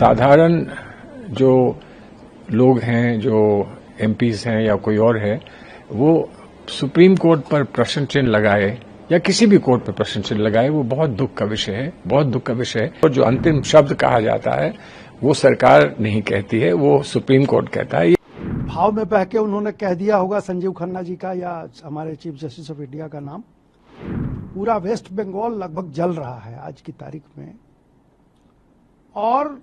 साधारण जो लोग हैं, जो एमपीज हैं या कोई और है, वो सुप्रीम कोर्ट पर प्रश्न चिन्ह लगाए या किसी भी कोर्ट पर प्रश्न चिन्ह लगाए, वो बहुत दुख का विषय है, बहुत दुख का विषय है। और जो अंतिम शब्द कहा जाता है वो सरकार नहीं कहती है, वो सुप्रीम कोर्ट कहता है। भाव में बह के उन्होंने कह दिया होगा संजीव खन्ना जी का या हमारे चीफ जस्टिस ऑफ इंडिया का नाम। पूरा वेस्ट बंगाल लगभग जल रहा है आज की तारीख में, और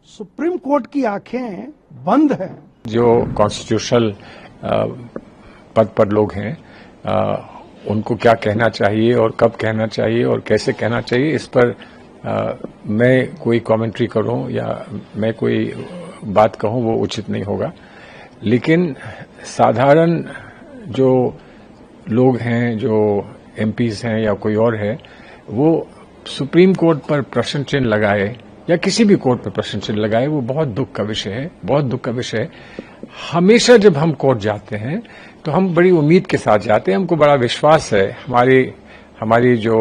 सुप्रीम कोर्ट की आंखें बंद हैं। जो कॉन्स्टिट्यूशनल पद पर लोग हैं, उनको क्या कहना चाहिए और कब कहना चाहिए और कैसे कहना चाहिए, इस पर मैं कोई कमेंट्री करूं या मैं कोई बात कहूं वो उचित नहीं होगा। लेकिन साधारण जो लोग हैं, जो एमपीज हैं या कोई और है, वो सुप्रीम कोर्ट पर प्रश्न चिन्ह लगाए या किसी भी कोर्ट पर प्रश्न चिन्ह लगाए, वो बहुत दुख का विषय है, बहुत दुख का विषय है। हमेशा जब हम कोर्ट जाते हैं तो हम बड़ी उम्मीद के साथ जाते हैं, हमको बड़ा विश्वास है, हमारी जो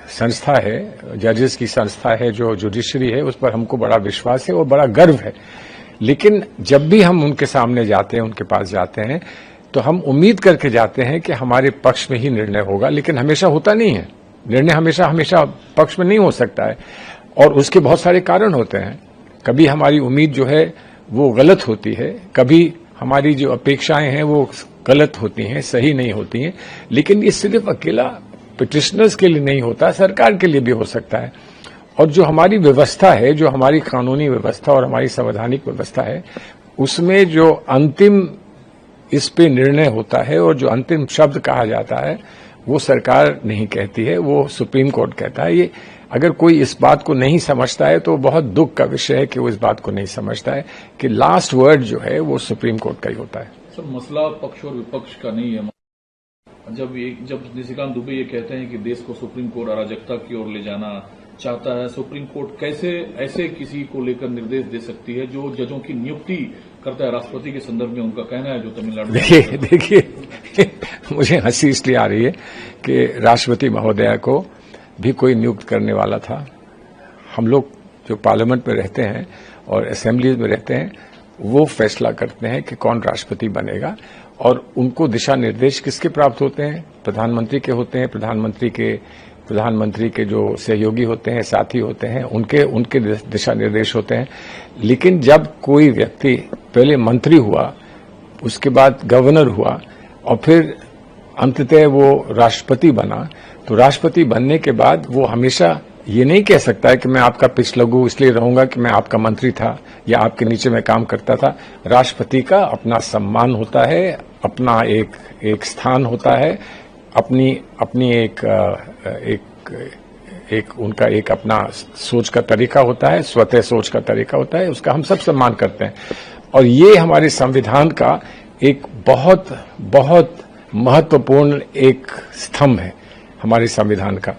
संस्था है, जजेस की संस्था है, जो जुडिशरी है, उस पर हमको बड़ा विश्वास है और बड़ा गर्व है। लेकिन जब भी हम उनके सामने जाते हैं, उनके पास जाते हैं, तो हम उम्मीद करके जाते हैं कि हमारे पक्ष में ही निर्णय होगा, लेकिन हमेशा होता नहीं है। निर्णय हमेशा पक्ष में नहीं हो सकता है, और उसके बहुत सारे कारण होते हैं। कभी हमारी उम्मीद जो है वो गलत होती है, कभी हमारी जो अपेक्षाएं हैं वो गलत होती हैं, सही नहीं होती हैं। लेकिन ये सिर्फ अकेला पिटिशनर्स के लिए नहीं होता, सरकार के लिए भी हो सकता है। और जो हमारी व्यवस्था है, जो हमारी कानूनी व्यवस्था और हमारी संवैधानिक व्यवस्था है, उसमें जो अंतिम इस पे निर्णय होता है और जो अंतिम शब्द कहा जाता है वो सरकार नहीं कहती है, वो सुप्रीम कोर्ट कहता है। ये अगर कोई इस बात को नहीं समझता है तो बहुत दुख का विषय है कि वो इस बात को नहीं समझता है कि लास्ट वर्ड जो है वो सुप्रीम कोर्ट का ही होता है। सर, मसला पक्ष और विपक्ष का नहीं है। जब निशिकांत दुबे ये कहते हैं कि देश को सुप्रीम कोर्ट अराजकता की ओर ले जाना चाहता है, सुप्रीम कोर्ट कैसे ऐसे किसी को लेकर निर्देश दे सकती है जो जजों की नियुक्ति करता है? राष्ट्रपति के संदर्भ में उनका कहना है, जो तमिलनाडु। देखिए मुझे हंसी इसलिए आ रही है कि राष्ट्रपति महोदया को भी कोई नियुक्त करने वाला था। हम लोग जो पार्लियामेंट में रहते हैं और असेंबलीज में रहते हैं, वो फैसला करते हैं कि कौन राष्ट्रपति बनेगा, और उनको दिशा निर्देश किसके प्राप्त होते हैं? प्रधानमंत्री के होते हैं। प्रधानमंत्री के जो सहयोगी होते हैं, साथी होते हैं, उनके दिशा निर्देश होते हैं। लेकिन जब कोई व्यक्ति पहले मंत्री हुआ, उसके बाद गवर्नर हुआ और फिर अंततः वो राष्ट्रपति बना, तो राष्ट्रपति बनने के बाद वो हमेशा ये नहीं कह सकता है कि मैं आपका पिछलग्गू इसलिए रहूंगा कि मैं आपका मंत्री था या आपके नीचे मैं काम करता था। राष्ट्रपति का अपना सम्मान होता है, अपना एक स्थान होता है, अपनी उनका एक अपना सोच का तरीका होता है, स्वतः सोच का तरीका होता है, उसका हम सब सम्मान करते हैं। और ये हमारे संविधान का एक बहुत बहुत महत्वपूर्ण एक स्तंभ है हमारे संविधान का।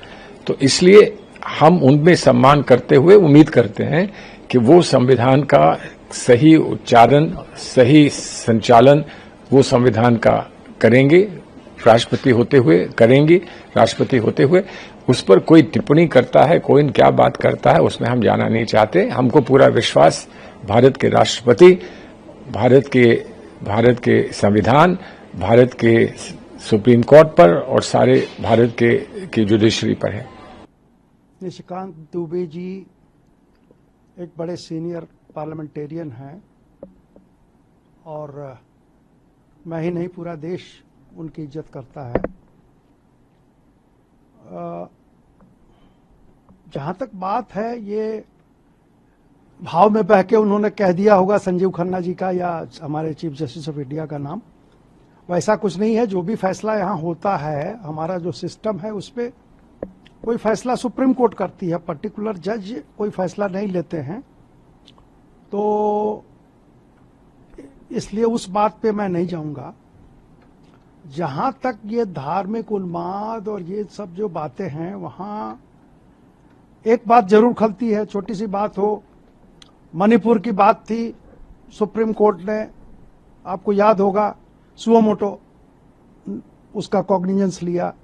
तो इसलिए हम उनमें सम्मान करते हुए उम्मीद करते हैं कि वो संविधान का सही उच्चारण, सही संचालन वो संविधान का करेंगे, राष्ट्रपति होते हुए करेंगी। राष्ट्रपति होते हुए उस पर कोई टिप्पणी करता है, कोई क्या बात करता है, उसमें हम जाना नहीं चाहते। हमको पूरा विश्वास भारत के राष्ट्रपति, भारत के संविधान, भारत के सुप्रीम कोर्ट पर और सारे भारत के जुडिशरी पर है। निशिकांत दुबे जी एक बड़े सीनियर पार्लियामेंटेरियन हैं, और मैं ही नहीं पूरा देश उनकी इज्जत करता है। जहां तक बात है, ये भाव में बह के उन्होंने कह दिया होगा संजीव खन्ना जी का या हमारे चीफ जस्टिस ऑफ इंडिया का नाम। वैसा कुछ नहीं है। जो भी फैसला यहाँ होता है, हमारा जो सिस्टम है, उस पर कोई फैसला सुप्रीम कोर्ट करती है, पर्टिकुलर जज कोई फैसला नहीं लेते हैं। तो इसलिए उस बात पे मैं नहीं जाऊंगा। जहां तक ये धार्मिक उन्माद और ये सब जो बातें हैं, वहां एक बात जरूर खलती है। छोटी सी बात हो, मणिपुर की बात थी, सुप्रीम कोर्ट ने, आपको याद होगा, सुओ मोटो उसका कॉग्निजेंस लिया।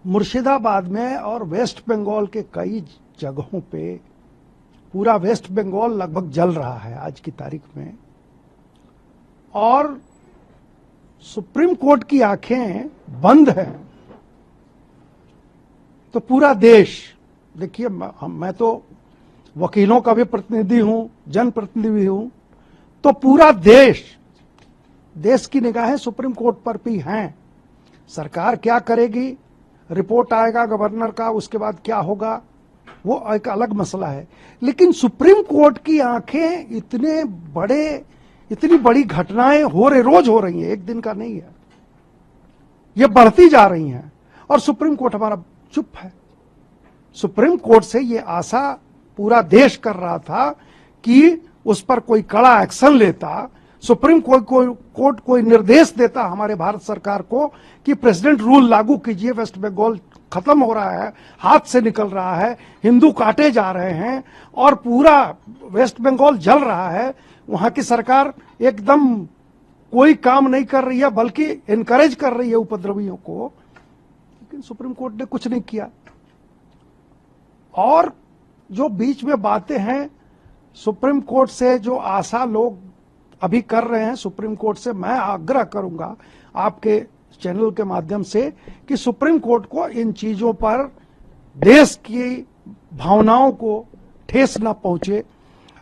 मुर्शिदाबाद में और वेस्ट बंगाल के कई जगहों पे पूरा वेस्ट बंगाल लगभग जल रहा है आज की तारीख में, और सुप्रीम कोर्ट की आंखें बंद हैं तो पूरा देश, देखिए मैं तो वकीलों का भी प्रतिनिधि हूं, जनप्रतिनिधि भी हूं, तो पूरा देश की निगाहें सुप्रीम कोर्ट पर भी हैं। सरकार क्या करेगी, रिपोर्ट आएगा गवर्नर का, उसके बाद क्या होगा वो एक अलग मसला है, लेकिन सुप्रीम कोर्ट की आंखें इतनी बड़ी घटनाएं रोज हो रही हैं, एक दिन का नहीं है, ये बढ़ती जा रही हैं, और सुप्रीम कोर्ट हमारा चुप है। सुप्रीम कोर्ट से ये आशा पूरा देश कर रहा था कि उस पर कोई कड़ा एक्शन लेता, सुप्रीम कोर्ट कोई निर्देश देता हमारे भारत सरकार को कि प्रेसिडेंट रूल लागू कीजिए, वेस्ट बंगाल खत्म हो रहा है, हाथ से निकल रहा है, हिंदू काटे जा रहे हैं और पूरा वेस्ट बंगाल जल रहा है। वहां की सरकार एकदम कोई काम नहीं कर रही है, बल्कि एनकरेज कर रही है उपद्रवियों को, लेकिन सुप्रीम कोर्ट ने कुछ नहीं किया। और जो बीच में बातें हैं सुप्रीम कोर्ट से, जो आशा लोग अभी कर रहे हैं सुप्रीम कोर्ट से, मैं आग्रह करूंगा आपके चैनल के माध्यम से कि सुप्रीम कोर्ट को इन चीजों पर देश की भावनाओं को ठेस न पहुंचे।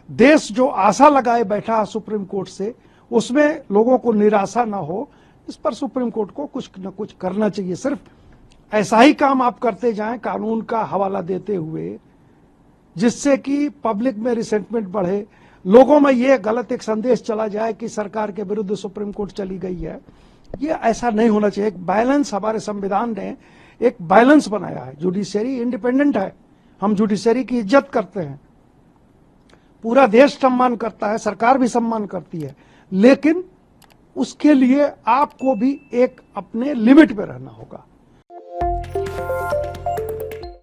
देश जो आशा लगाए बैठा है सुप्रीम कोर्ट से, उसमें लोगों को निराशा न हो, इस पर सुप्रीम कोर्ट को कुछ न कुछ करना चाहिए। सिर्फ ऐसा ही काम आप करते जाएं कानून का हवाला देते हुए, जिससे कि पब्लिक में रिसेंटमेंट बढ़े, लोगों में ये गलत एक संदेश चला जाए कि सरकार के विरुद्ध सुप्रीम कोर्ट चली गई है। ये ऐसा नहीं होना चाहिए। एक बैलेंस, हमारे संविधान ने एक बैलेंस बनाया है। जुडिशरी इंडिपेंडेंट है, हम जुडिशरी की इज्जत करते हैं, पूरा देश सम्मान करता है, सरकार भी सम्मान करती है, लेकिन उसके लिए आपको भी एक अपने लिमिट में रहना होगा।